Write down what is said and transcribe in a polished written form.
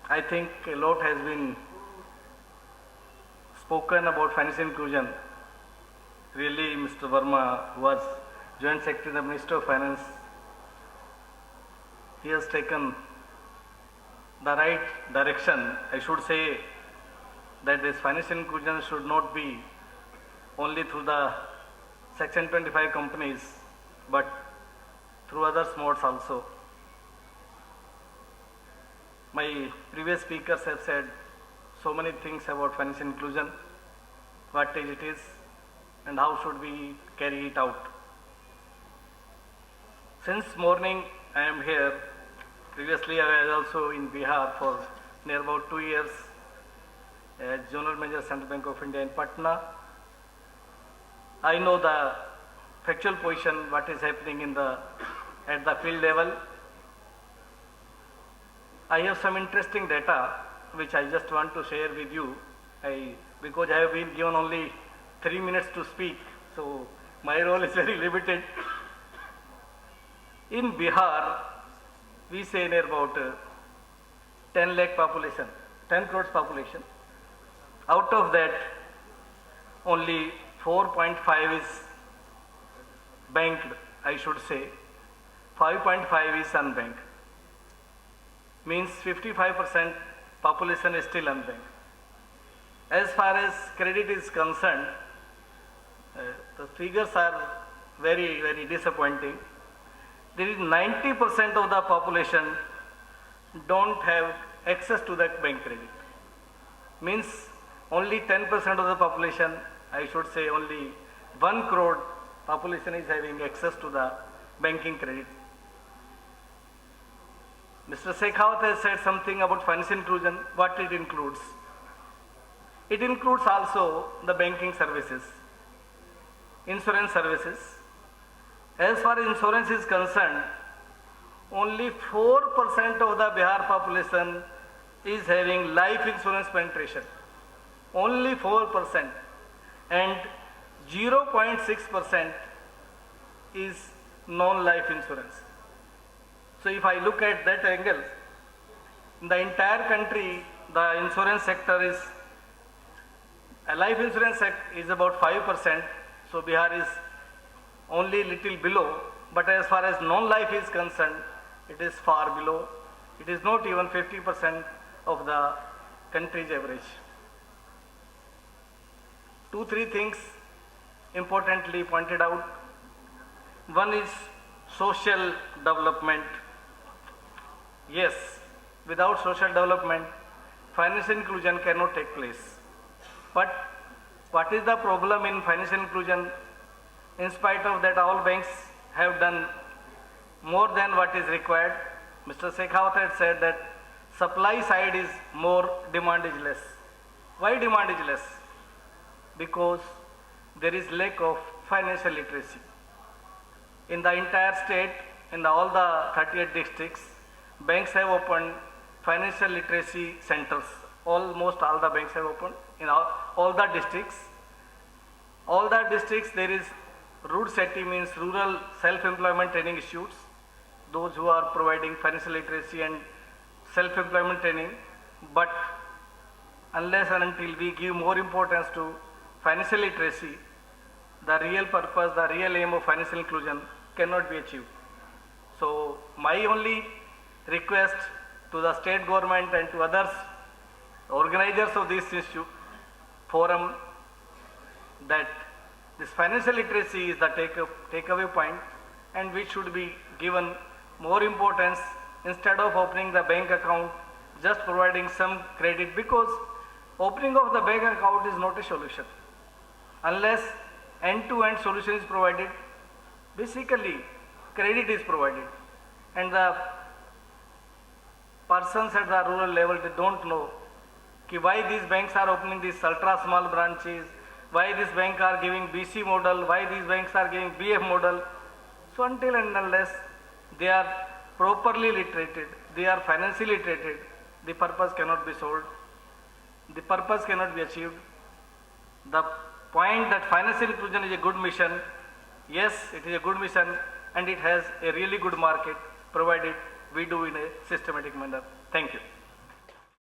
I think a lot has been spoken about financial inclusion. Really, Mr. Verma, who was Joint Secretary of the Ministry of Finance, he has taken the right direction. I should say that this financial inclusion should not be only through the Section 25 companies, but through other modes also. My previous speakers have said so many things about financial inclusion, what it is, and how should we carry it out. Since morning I am here. Previously I was also in Bihar for near about 2 years as General Manager Central Bank of India in Patna. I know the factual position, what is happening at the field level. I have some interesting data which I just want to share with you. Because I have been given only 3 minutes to speak, so my role is very limited. In Bihar, we say near about 10 lakh population, 10 crores population. Out of that, only 4.5 is banked, I should say. 5.5 is unbanked. Means 55% population is still unbanked. As far as credit is concerned, the figures are very, very disappointing. There is 90% of the population don't have access to that bank credit. Means only 10% of the population, I should say only 1 crore population is having access to the banking credit. Mr. Shekhawat has said something about financial inclusion, what it includes. It includes also the banking services, insurance services. As far as insurance is concerned, only 4% of the Bihar population is having life insurance penetration. Only 4%. And 0.6% is non-life insurance. So if I look at that angle, in the entire country, the insurance sector is, life insurance is about 5%, so Bihar is only little below, but as far as non-life is concerned, it is far below. It is not even 50% of the country's average. 2-3 things importantly pointed out. One is social development. Yes, without social development, financial inclusion cannot take place. But what is the problem in financial inclusion? In spite of that, all banks have done more than what is required. Mr. Shekhawat had said that supply side is more, demand is less. Why demand is less? Because there is lack of financial literacy. In the entire state, in all the 38 districts, banks have opened financial literacy centers. Almost all the banks have opened in all the districts. All the districts there is RUDSETI, means Rural Self-Employment Training Institutes, those who are providing financial literacy and self-employment training. But unless and until we give more importance to financial literacy, the real purpose, the real aim of financial inclusion cannot be achieved. So my only request to the state government and to others, organizers of this forum, that this financial literacy is the takeaway point, and which should be given more importance instead of opening the bank account, just providing some credit, because opening of the bank account is not a solution. Unless end-to-end solution is provided, basically credit is provided, and the persons at the rural level, they don't know why these banks are opening these ultra small branches, why these banks are giving BC model, why these banks are giving BF model. So until and unless they are properly literated, they are financially literated, the purpose cannot be solved, the purpose cannot be achieved. The point that financial inclusion is a good mission, yes, it is a good mission, and it has a really good market, provided we do in a systematic manner. Thank you.